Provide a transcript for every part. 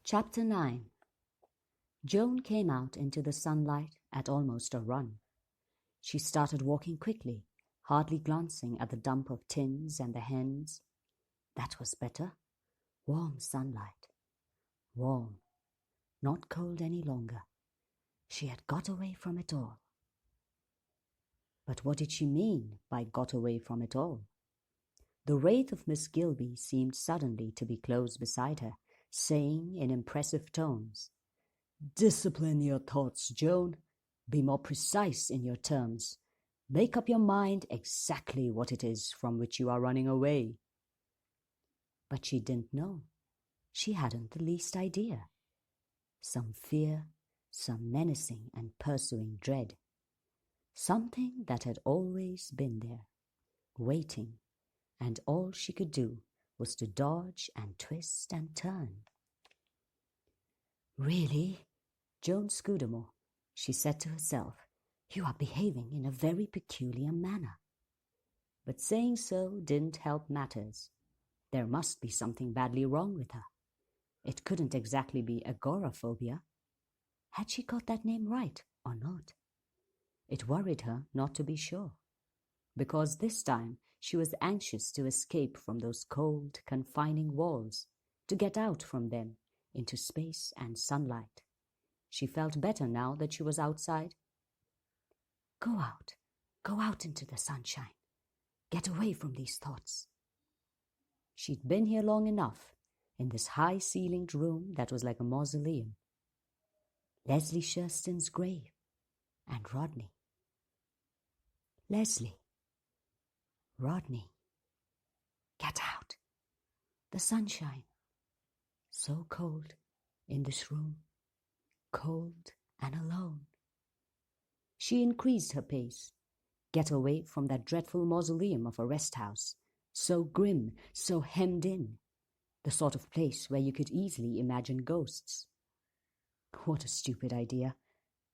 Chapter 9. Joan came out into the sunlight at almost a run. She started walking quickly, hardly glancing at the dump of tins and the hens. That was better. Warm sunlight. Warm. Not cold any longer. She had got away from it all. But what did she mean by got away from it all? The wraith of Miss Gilby seemed suddenly to be close beside her, saying in impressive tones, "Discipline your thoughts, Joan. Be more precise in your terms. Make up your mind exactly what it is from which you are running away." But she didn't know. She hadn't the least idea. Some fear, some menacing and pursuing dread. Something that had always been there, waiting, and all she could do was to dodge and twist and turn. "Really, Joan Scudamore," she said to herself, "you are behaving in a very peculiar manner." But saying so didn't help matters. There must be something badly wrong with her. It couldn't exactly be agoraphobia. Had she got that name right or not? It worried her not to be sure, because this time she was anxious to escape from those cold, confining walls, to get out from them into space and sunlight. She felt better now that she was outside. Go out into the sunshine. Get away from these thoughts. She'd been here long enough, in this high-ceilinged room that was like a mausoleum. Leslie Shurston's grave, and Rodney. Leslie. Rodney. Get out. The sunshine. So cold in this room. Cold and alone. She increased her pace. Get away from that dreadful mausoleum of a rest house. So grim, so hemmed in. The sort of place where you could easily imagine ghosts. What a stupid idea.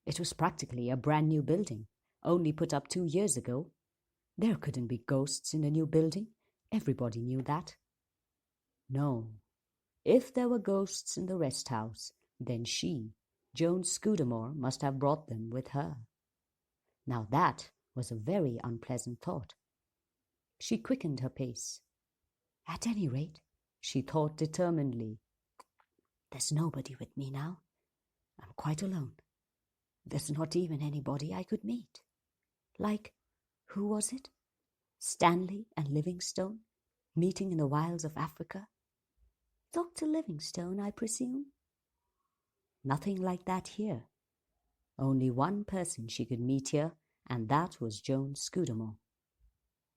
It was practically a brand new building, only put up 2 years ago. There couldn't be ghosts in a new building. Everybody knew that. No. If there were ghosts in the rest house, then she, Joan Scudamore, must have brought them with her. Now that was a very unpleasant thought. She quickened her pace. At any rate, she thought determinedly, there's nobody with me now. I'm quite alone. There's not even anybody I could meet. Like, who was it? Stanley and Livingstone, meeting in the wilds of Africa? Dr. Livingstone, I presume? Nothing like that here. Only one person she could meet here, and that was Joan Scudamore.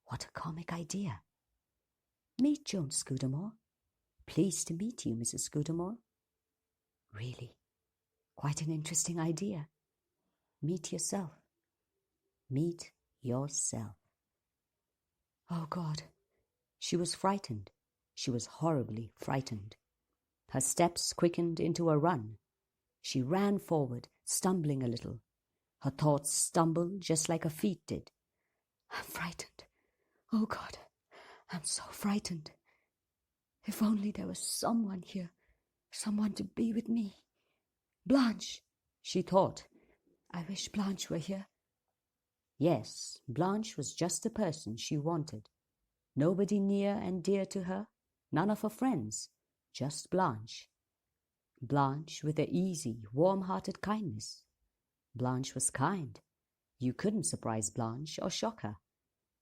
What a comic idea. Meet Joan Scudamore. Pleased to meet you, Mrs. Scudamore. Really, quite an interesting idea. Meet yourself. Meet yourself. Oh, God. She was frightened. She was horribly frightened. Her steps quickened into a run. She ran forward, stumbling a little. Her thoughts stumbled just like her feet did. I'm frightened. Oh, God, I'm so frightened. If only there was someone here, someone to be with me. Blanche, she thought. I wish Blanche were here. Yes, Blanche was just the person she wanted. Nobody near and dear to her, none of her friends, just Blanche. Blanche with her easy, warm-hearted kindness. Blanche was kind. You couldn't surprise Blanche or shock her.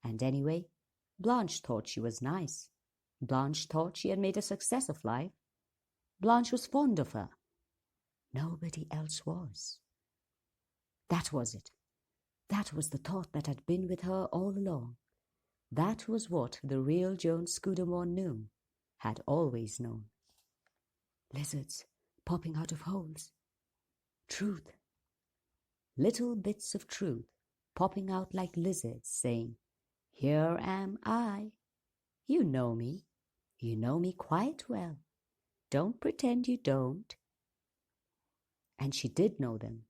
And anyway, Blanche thought she was nice. Blanche thought she had made a success of life. Blanche was fond of her. Nobody else was. That was it. That was the thought that had been with her all along. That was what the real Joan Scudamore knew, had always known. Lizards popping out of holes. Truth. Little bits of truth popping out like lizards, saying, "Here am I. You know me. You know me quite well. Don't pretend you don't." And she did know them.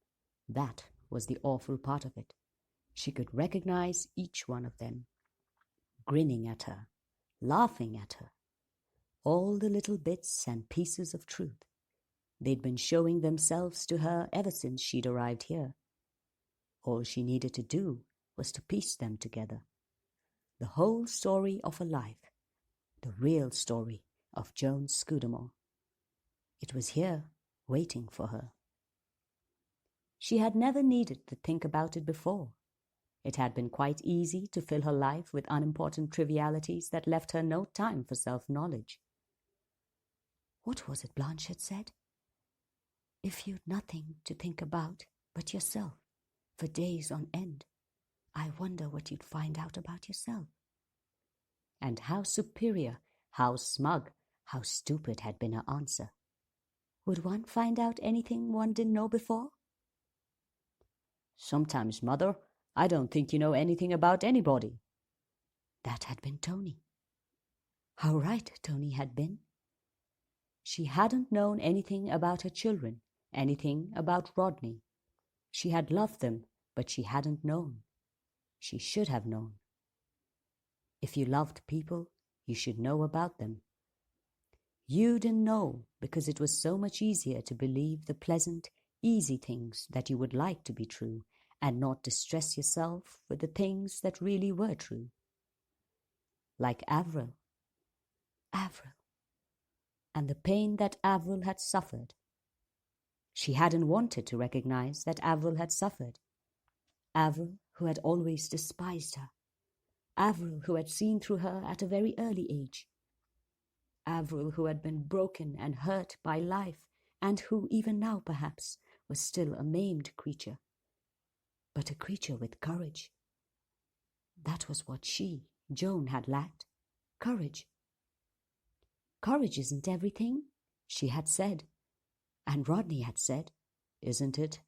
That was the awful part of it. She could recognize each one of them, grinning at her, laughing at her. All the little bits and pieces of truth. They'd been showing themselves to her ever since she'd arrived here. All she needed to do was to piece them together. The whole story of a life, the real story of Joan Scudamore. It was here, waiting for her. She had never needed to think about it before. It had been quite easy to fill her life with unimportant trivialities that left her no time for self-knowledge. What was it Blanche had said? If you'd nothing to think about but yourself for days on end, I wonder what you'd find out about yourself. And how superior, how smug, how stupid had been her answer. Would one find out anything one didn't know before? Sometimes, Mother, I don't think you know anything about anybody. That had been Tony. How right Tony had been. She hadn't known anything about her children, anything about Rodney. She had loved them, but she hadn't known. She should have known. If you loved people, you should know about them. You didn't know because it was so much easier to believe the pleasant, easy things that you would like to be true and not distress yourself with the things that really were true. Like Avril. Avril. And the pain that Avril had suffered. She hadn't wanted to recognize that Avril had suffered. Avril, who had always despised her. Avril, who had seen through her at a very early age. Avril, who had been broken and hurt by life, and who, even now perhaps, was still a maimed creature. But a creature with courage. That was what she, Joan, had lacked. Courage. Courage isn't everything, she had said. And Rodney had said, isn't it?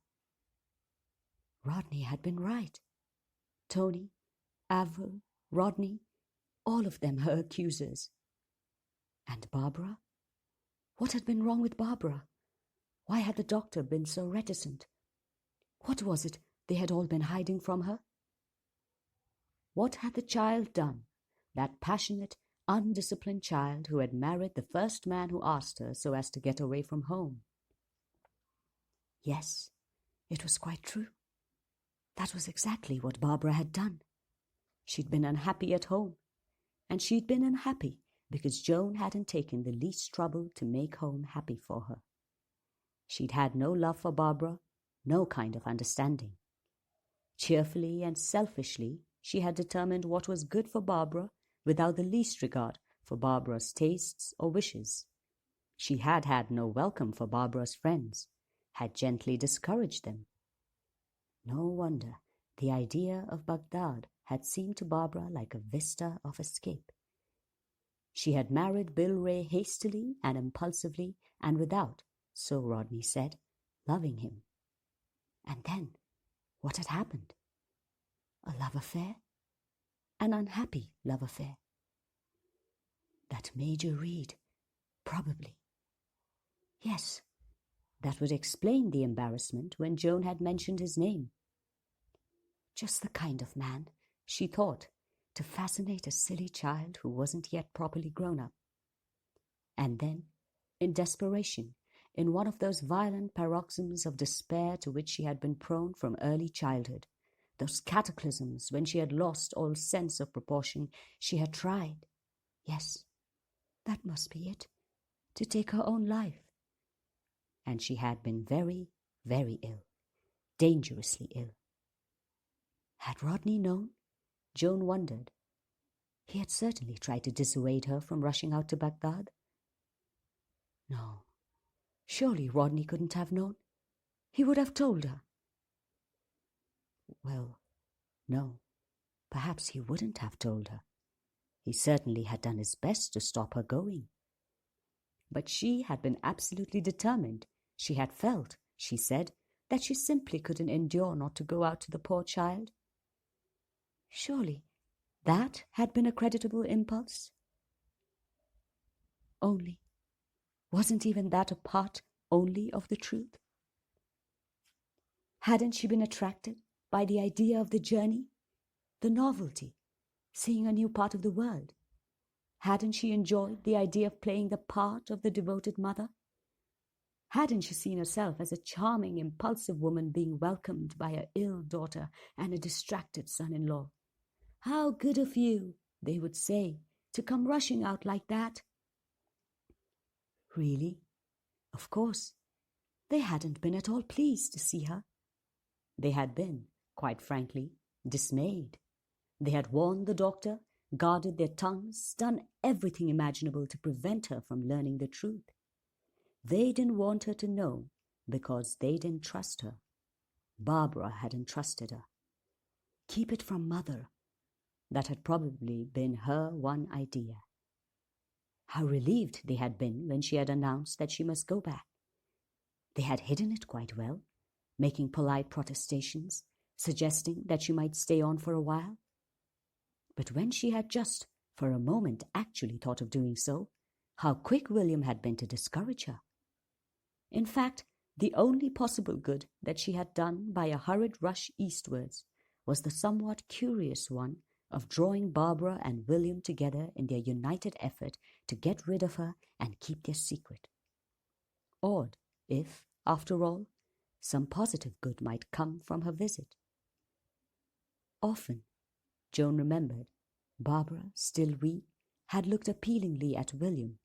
Rodney had been right. Tony, Avril, Rodney, all of them her accusers. And Barbara? What had been wrong with Barbara? Why had the doctor been so reticent? What was it they had all been hiding from her? What had the child done, that passionate, undisciplined child who had married the first man who asked her so as to get away from home? Yes, it was quite true. That was exactly what Barbara had done. She'd been unhappy at home, and she'd been unhappy because Joan hadn't taken the least trouble to make home happy for her. She'd had no love for Barbara, no kind of understanding. Cheerfully and selfishly, she had determined what was good for Barbara without the least regard for Barbara's tastes or wishes. She had had no welcome for Barbara's friends, had gently discouraged them. No wonder the idea of Baghdad had seemed to Barbara like a vista of escape. She had married Bill Ray hastily and impulsively and without, so Rodney said, loving him. And then, what had happened? A love affair? An unhappy love affair. That Major Reed, probably. Yes, that would explain the embarrassment when Joan had mentioned his name. Just the kind of man, she thought, to fascinate a silly child who wasn't yet properly grown up. And then, in desperation, in one of those violent paroxysms of despair to which she had been prone from early childhood, those cataclysms when she had lost all sense of proportion, she had tried, yes, that must be it, to take her own life. And she had been very, very ill, dangerously ill. Had Rodney known? Joan wondered. He had certainly tried to dissuade her from rushing out to Baghdad. No, surely Rodney couldn't have known. He would have told her. Well, no, perhaps he wouldn't have told her. He certainly had done his best to stop her going. But she had been absolutely determined. She had felt, she said, that she simply couldn't endure not to go out to the poor child. Surely that had been a creditable impulse? Only, wasn't even that a part only of the truth? Hadn't she been attracted by the idea of the journey, the novelty, seeing a new part of the world? Hadn't she enjoyed the idea of playing the part of the devoted mother? Hadn't she seen herself as a charming, impulsive woman being welcomed by her ill daughter and a distracted son-in-law? "How good of you," they would say, "to come rushing out like that." Really, of course, they hadn't been at all pleased to see her. They had been, quite frankly, dismayed. They had warned the doctor, guarded their tongues, done everything imaginable to prevent her from learning the truth. They didn't want her to know because they didn't trust her. Barbara had entrusted her. Keep it from Mother. That had probably been her one idea. How relieved they had been when she had announced that she must go back. They had hidden it quite well, making polite protestations, suggesting that she might stay on for a while. But when she had just, for a moment, actually thought of doing so, how quick William had been to discourage her. In fact, the only possible good that she had done by a hurried rush eastwards was the somewhat curious one of drawing Barbara and William together in their united effort to get rid of her and keep their secret. Odd if, after all, some positive good might come from her visit. Often, Joan remembered, Barbara, still weak, had looked appealingly at William,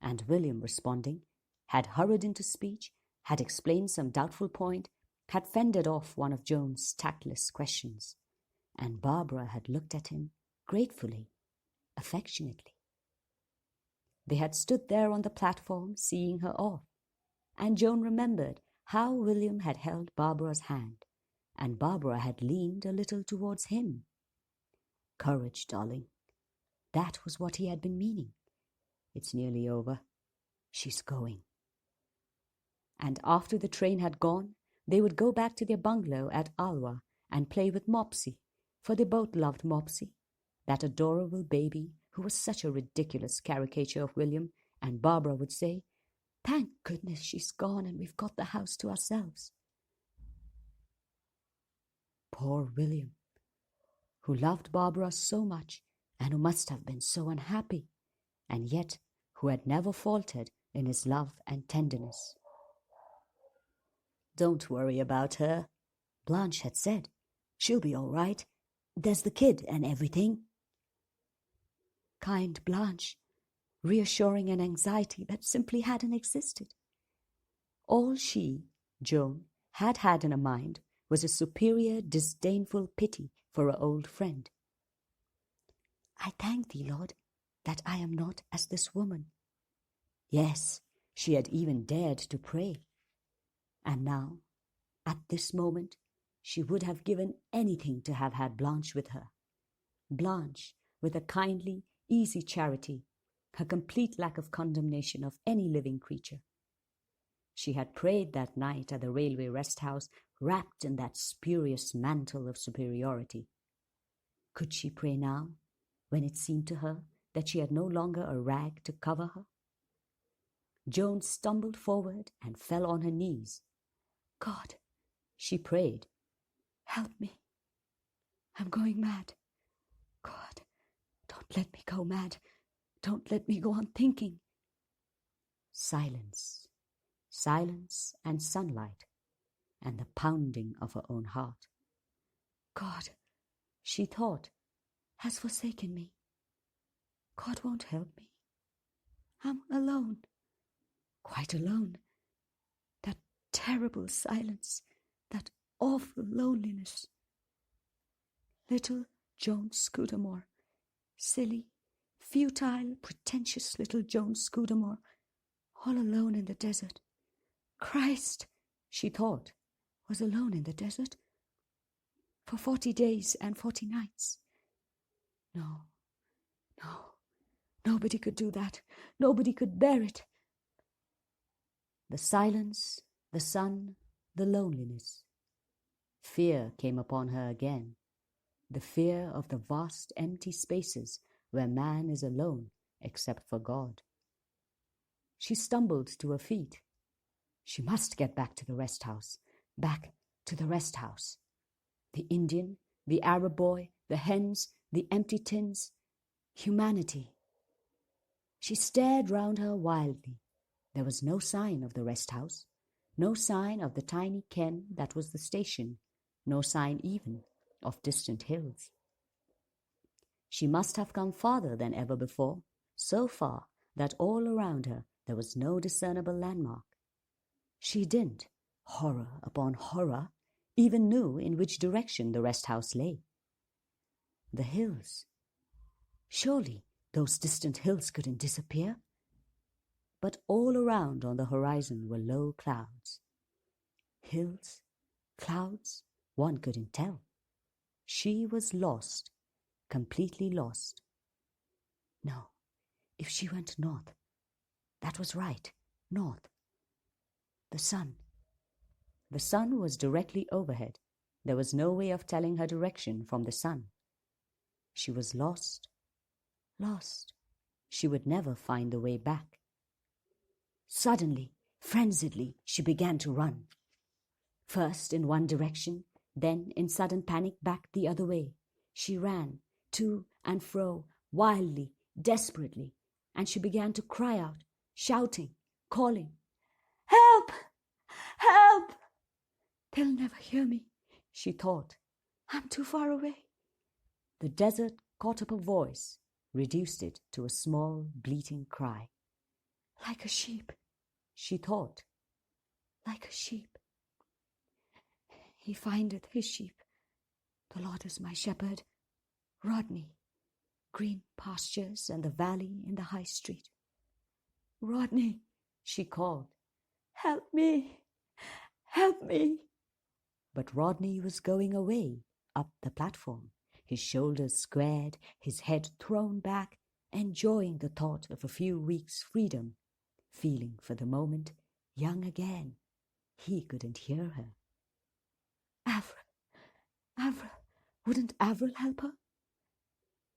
and William, responding, had hurried into speech, had explained some doubtful point, had fended off one of Joan's tactless questions, and Barbara had looked at him gratefully, affectionately. They had stood there on the platform seeing her off, and Joan remembered how William had held Barbara's hand, and Barbara had leaned a little towards him. Courage, darling. That was what he had been meaning. It's nearly over. She's going. And after the train had gone, they would go back to their bungalow at Alwa and play with Mopsy, for they both loved Mopsy, that adorable baby who was such a ridiculous caricature of William, and Barbara would say, "Thank goodness she's gone and we've got the house to ourselves." Poor William, who loved Barbara so much and who must have been so unhappy, and yet who had never faltered in his love and tenderness. "Don't worry about her," Blanche had said. "She'll be all right. There's the kid and everything." Kind Blanche, reassuring an anxiety that simply hadn't existed. All she, Joan, had had in her mind was a superior, disdainful pity for her old friend. "I thank thee, Lord, that I am not as this woman." Yes, she had even dared to pray. And now, at this moment, she would have given anything to have had Blanche with her. Blanche, with a kindly, easy charity, her complete lack of condemnation of any living creature. She had prayed that night at the railway rest house, wrapped in that spurious mantle of superiority. Could she pray now, when it seemed to her that she had no longer a rag to cover her? Joan stumbled forward and fell on her knees. "God," she prayed, "help me. I'm going mad. God, don't let me go mad. Don't let me go on thinking." Silence, silence and sunlight, and the pounding of her own heart. God, she thought, has forsaken me. God won't help me. I'm alone, quite alone. That terrible silence, that awful loneliness. Little Joan Scudamore, silly, futile, pretentious little Joan Scudamore, all alone in the desert. Christ, she thought, was alone in the desert for 40 days and 40 nights. No, nobody could do that. Nobody could bear it. The silence, the sun, the loneliness. Fear came upon her again, the fear of the vast empty spaces where man is alone except for God. She stumbled to her feet. She must get back to the rest house, back to the rest house. The Indian, the Arab boy, the hens, the empty tins, humanity. She stared round her wildly. There was no sign of the rest house, No sign of the tiny ken that was the station, no sign even of distant hills. She must have come farther than ever before, so far that all around her there was no discernible landmark. She didn't, horror upon horror, even knew in which direction the rest house lay. The hills. Surely those distant hills couldn't disappear. But all around on the horizon were low clouds. Hills, clouds, one couldn't tell. She was lost, completely lost. No, if she went north, that was right, north. The sun. The sun was directly overhead. There was no way of telling her direction from the sun. She was lost, lost. She would never find the way back. Suddenly, frenziedly, she began to run. First in one direction, then in sudden panic back the other way. She ran to and fro, wildly, desperately, and she began to cry out, shouting, calling, "Help! Help! They'll never hear me," she thought. "I'm too far away." The desert caught up a voice, reduced it to a small, bleating cry. Like a sheep, she thought. Like a sheep. He findeth his sheep. The Lord is my shepherd. Rodney. Green pastures and the valley in the high street. Rodney, she called. Help me. Help me. But Rodney was going away, up the platform, his shoulders squared, his head thrown back, enjoying the thought of a few weeks' freedom, feeling for the moment young again. He couldn't hear her. Avril, wouldn't Avril help her?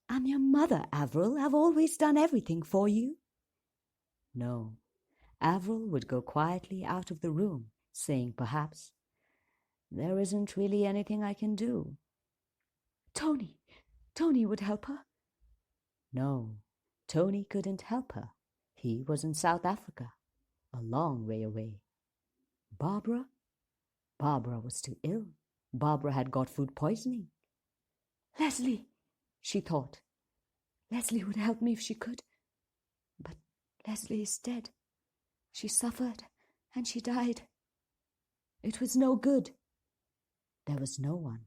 I'm your mother, Avril. I've always done everything for you. No, Avril would go quietly out of the room, saying perhaps, there isn't really anything I can do. Tony would help her. No, Tony couldn't help her. He was in South Africa, a long way away. Barbara? Barbara was too ill. Barbara had got food poisoning. Leslie, she thought. Leslie would help me if she could. But Leslie is dead. She suffered and she died. It was no good. There was no one.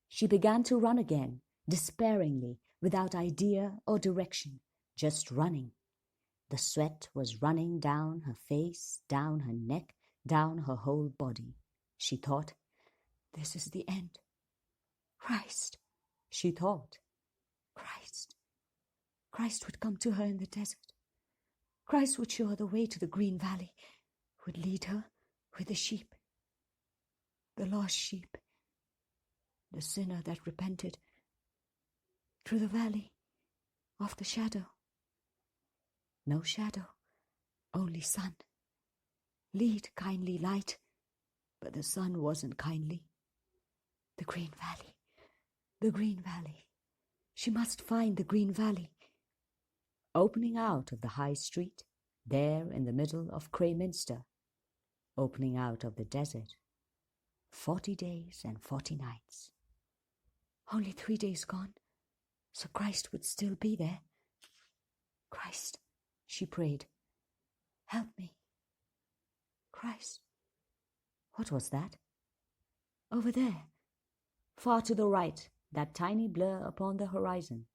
She began to run again, despairingly, without idea or direction, just running. The sweat was running down her face, down her neck, down her whole body. She thought, this is the end. Christ, she thought. Christ would come to her in the desert. Christ would show her the way to the green valley, would lead her with the sheep, the lost sheep, the sinner that repented, through the valley of the shadow. No shadow, only sun. Lead, kindly light, but the sun wasn't kindly. The green valley, the green valley. She must find the green valley. Opening out of the high street, there in the middle of Crayminster, opening out of the desert, 40 days and 40 nights. Only 3 days gone, so Christ would still be there. Christ, she prayed, help me. Christ. What was that? Over there, far to the right, that tiny blur upon the horizon.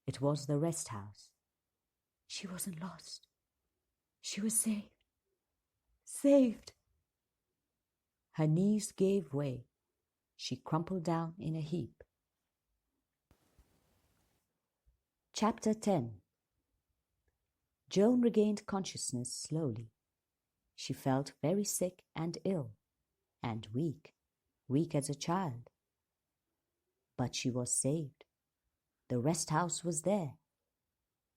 It was the rest house. She wasn't lost. She was saved. Saved. Her knees gave way. She crumpled down in a heap. Chapter 10. Joan regained consciousness slowly. She felt very sick and ill, and weak as a child. But she was saved. The rest house was there.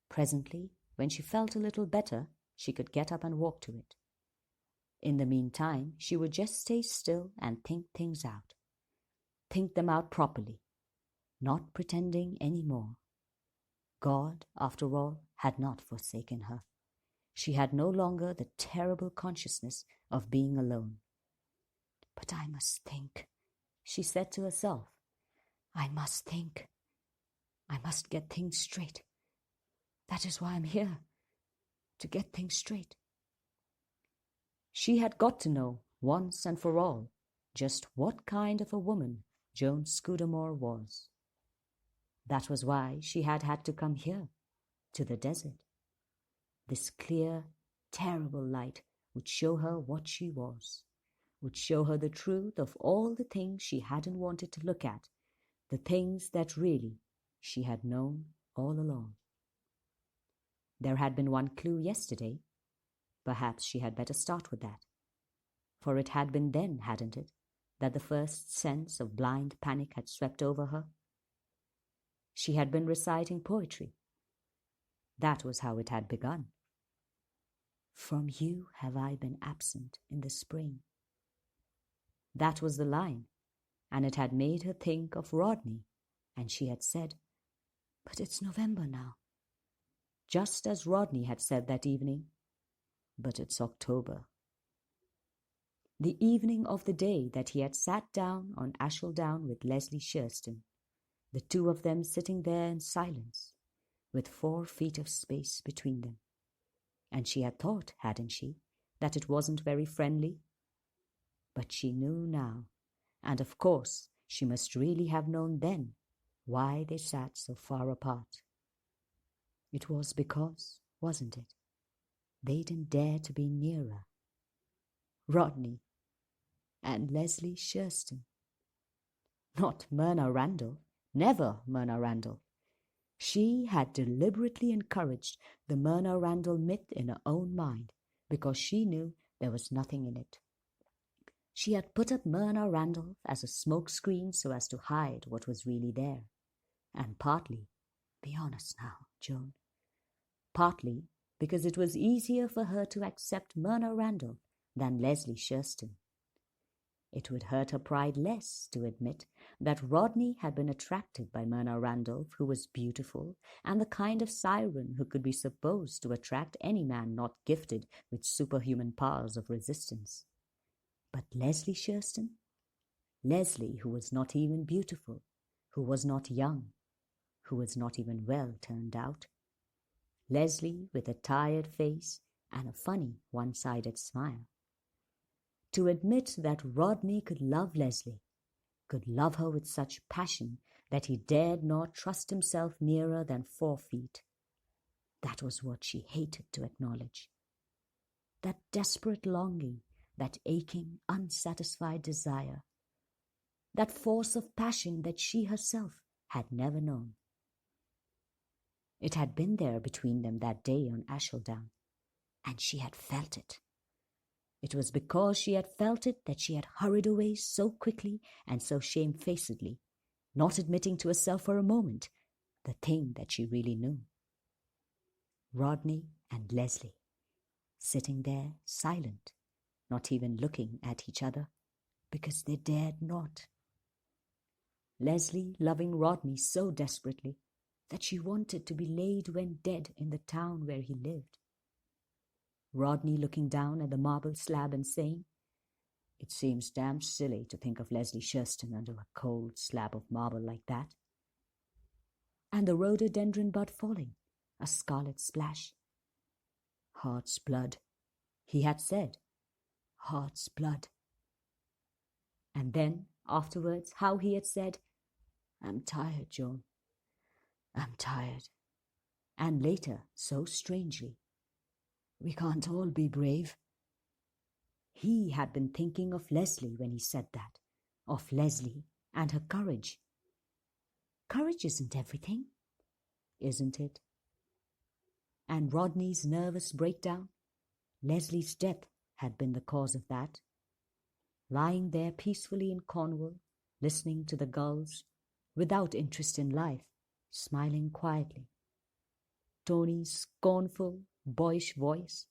Presently, when she felt a little better, she could get up and walk to it. In the meantime, she would just stay still and think things out. Think them out properly, not pretending any more. God, after all, had not forsaken her. She had no longer the terrible consciousness of being alone. "But I must think," she said to herself. "I must think. I must get things straight. That is why I'm here, to get things straight." She had got to know, once and for all, just what kind of a woman Joan Scudamore was. That was why she had had to come here, to the desert. This clear, terrible light would show her what she was, would show her the truth of all the things she hadn't wanted to look at, the things that really she had known all along. There had been one clue yesterday. Perhaps she had better start with that. For it had been then, hadn't it, that the first sense of blind panic had swept over her? She had been reciting poetry. That was how it had begun. "From you have I been absent in the spring." That was the line, and it had made her think of Rodney, and she had said, "But it's November now." Just as Rodney had said that evening, "But it's October." The evening of the day that he had sat down on Ashledown with Leslie Sherston, the two of them sitting there in silence, with 4 feet of space between them. And she had thought, hadn't she, that it wasn't very friendly? But she knew now, and of course she must really have known then, why they sat so far apart. It was because, wasn't it, they didn't dare to be nearer. Rodney and Leslie Sherston. Not Myrna Randall, never Myrna Randall. She had deliberately encouraged the Myrna Randall myth in her own mind because she knew there was nothing in it. She had put up Myrna Randall as a smokescreen so as to hide what was really there. And partly, be honest now, Joan, partly because it was easier for her to accept Myrna Randall than Leslie Sherston. It would hurt her pride less to admit that Rodney had been attracted by Myrna Randolph, who was beautiful and the kind of siren who could be supposed to attract any man not gifted with superhuman powers of resistance. But Leslie Sherston? Leslie, who was not even beautiful, who was not young, who was not even well turned out. Leslie with a tired face and a funny one-sided smile. To admit that Rodney could love Leslie, could love her with such passion that he dared not trust himself nearer than 4 feet. That was what she hated to acknowledge. That desperate longing, that aching, unsatisfied desire, that force of passion that she herself had never known. It had been there between them that day on Ashledown, and she had felt it. It was because she had felt it that she had hurried away so quickly and so shamefacedly, not admitting to herself for a moment the thing that she really knew. Rodney and Leslie, sitting there silent, not even looking at each other, because they dared not. Leslie loving Rodney so desperately that she wanted to be laid when dead in the town where he lived. Rodney looking down at the marble slab and saying, "It seems damn silly to think of Leslie Sherston under a cold slab of marble like that." And the rhododendron bud falling, a scarlet splash. Heart's blood, he had said. Heart's blood. And then, afterwards, how he had said, "I'm tired, Joan. I'm tired." And later, so strangely, "We can't all be brave." He had been thinking of Leslie when he said that, of Leslie and her courage. Courage isn't everything, isn't it? And Rodney's nervous breakdown, Leslie's death had been the cause of that. Lying there peacefully in Cornwall, listening to the gulls, without interest in life, smiling quietly. Tony's scornful, boyish voice.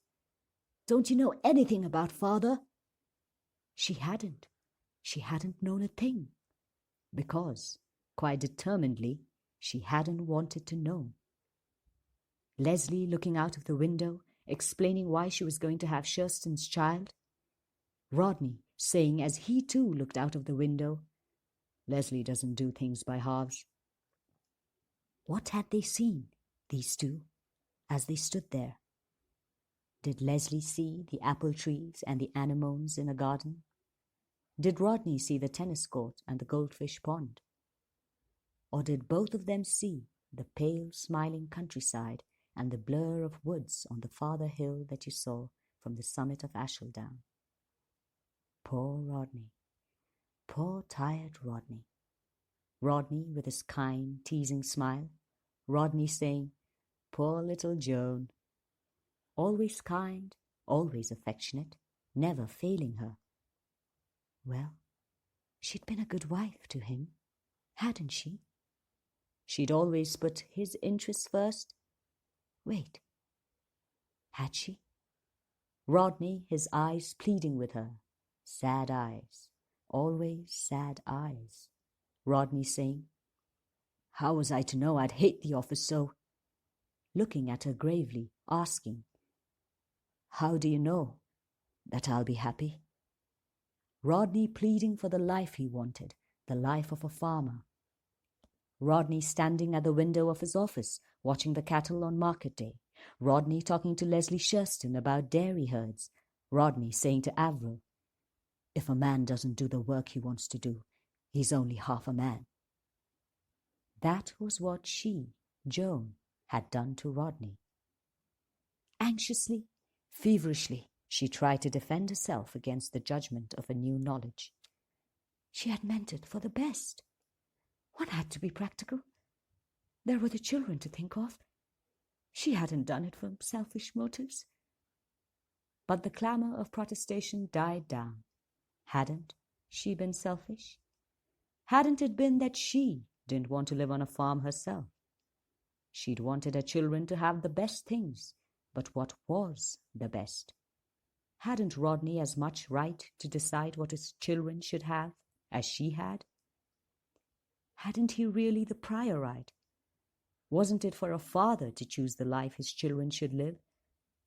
"Don't you know anything about father?" She hadn't. She hadn't known a thing. Because, quite determinedly, she hadn't wanted to know. Leslie looking out of the window explaining why she was going to have Shurston's child. Rodney saying as he too looked out of the window, "Leslie doesn't do things by halves." What had they seen, these two, as they stood there? Did Leslie see the apple trees and the anemones in the garden? Did Rodney see the tennis court and the goldfish pond? Or did both of them see the pale, smiling countryside and the blur of woods on the farther hill that you saw from the summit of Ashledown? Poor Rodney. Poor tired Rodney. Rodney with his kind, teasing smile. Rodney saying, "Poor little Joan." Always kind, always affectionate, never failing her. Well, she'd been a good wife to him, hadn't she? She'd always put his interests first. Wait, had she? Rodney, his eyes pleading with her. Sad eyes, always sad eyes. Rodney saying, "How was I to know I'd hate the office so?" Looking at her gravely, asking, "How do you know that I'll be happy?" Rodney pleading for the life he wanted, the life of a farmer. Rodney standing at the window of his office, watching the cattle on market day. Rodney talking to Leslie Shurston about dairy herds. Rodney saying to Avril, "If a man doesn't do the work he wants to do, he's only half a man." That was what she, Joan, had done to Rodney. Anxiously, feverishly, she tried to defend herself against the judgment of a new knowledge. She had meant it for the best. One had to be practical. There were the children to think of. She hadn't done it from selfish motives. But the clamour of protestation died down. Hadn't she been selfish? Hadn't it been that she didn't want to live on a farm herself? She'd wanted her children to have the best things, but what was the best? Hadn't Rodney as much right to decide what his children should have as she had? Hadn't he really the prior right? Wasn't it for a father to choose the life his children should live,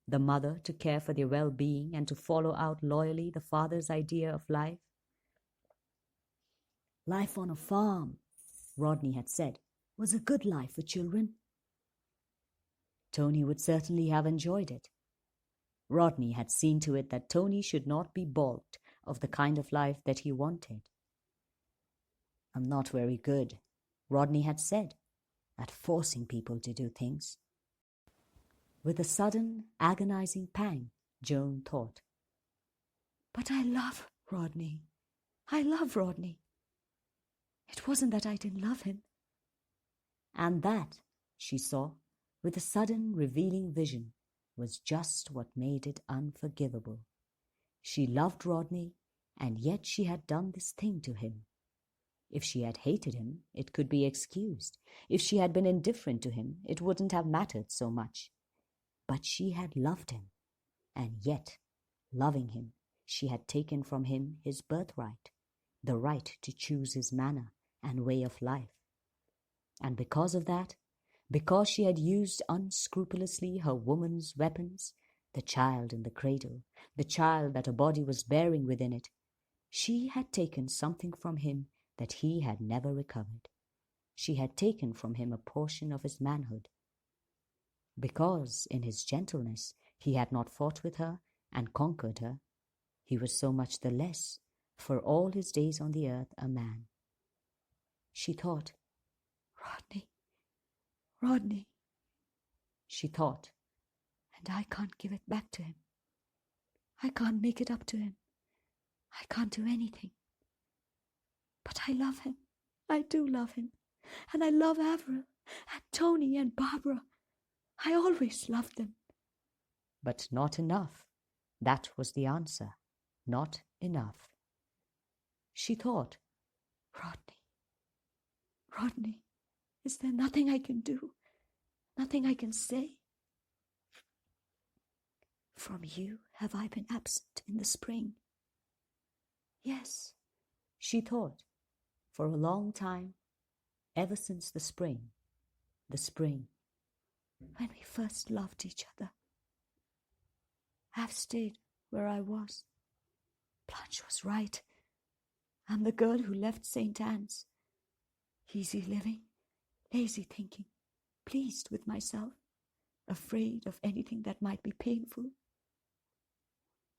the mother to care for their well-being and to follow out loyally the father's idea of life? Life on a farm, Rodney had said, was a good life for children. Tony would certainly have enjoyed it. Rodney had seen to it that Tony should not be balked of the kind of life that he wanted. "I'm not very good," Rodney had said, "at forcing people to do things." With a sudden, agonizing pang, Joan thought, "But I love Rodney. I love Rodney. It wasn't that I didn't love him." And that, she saw, with a sudden revealing vision, was just what made it unforgivable. She loved Rodney, and yet she had done this thing to him. If she had hated him, it could be excused. If she had been indifferent to him, it wouldn't have mattered so much. But she had loved him, and yet, loving him, she had taken from him his birthright, the right to choose his manner and way of life. And because of that, because she had used unscrupulously her woman's weapons, the child in the cradle, the child that her body was bearing within it, she had taken something from him that he had never recovered. She had taken from him a portion of his manhood. Because, in his gentleness, he had not fought with her and conquered her, he was so much the less, for all his days on the earth, a man. She thought, "Rodney, Rodney," she thought, "and I can't give it back to him. I can't make it up to him. I can't do anything. But I love him. I do love him. And I love Avril and Tony and Barbara. I always loved them." But not enough. That was the answer. Not enough. She thought, "Rodney, Rodney, is there nothing I can do? Nothing I can say? From you have I been absent in the spring?" Yes, she thought, for a long time, ever since the spring, when we first loved each other. have stayed where I was. Blanche was right. I'm the girl who left St. Anne's. Easy living, lazy thinking, pleased with myself, afraid of anything that might be painful.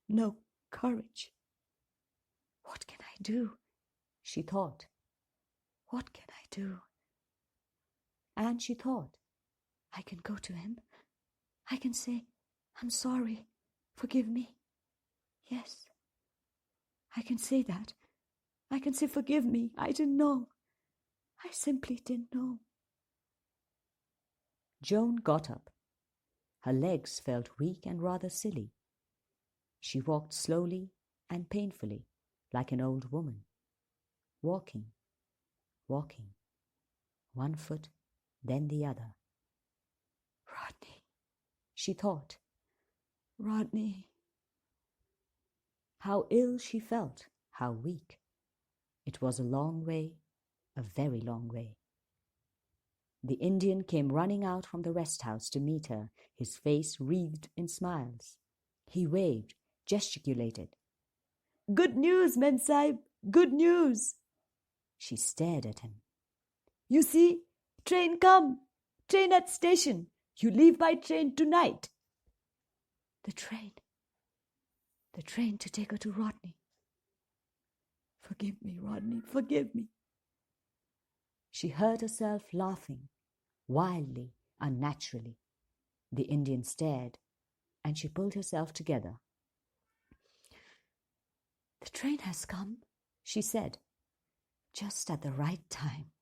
No courage. What can I do? She thought. What can I do? And she thought, I can go to him. I can say, I'm sorry, forgive me. Yes, I can say that. I can say, forgive me, I didn't know. I simply didn't know. Joan got up. Her legs felt weak and rather silly. She walked slowly and painfully, like an old woman. Walking, walking, one foot, then the other. Rodney, she thought. Rodney. How ill she felt, how weak. It was a long way, a very long way. The Indian came running out from the rest house to meet her, his face wreathed in smiles. He waved, gesticulated. Good news, Mensahib, good news. She stared at him. You see, train come, train at station. You leave by train tonight. The train to take her to Rodney. Forgive me, Rodney, forgive me. She heard herself laughing, wildly, unnaturally. The Indian stared, and she pulled herself together. The train has come, she said, just at the right time.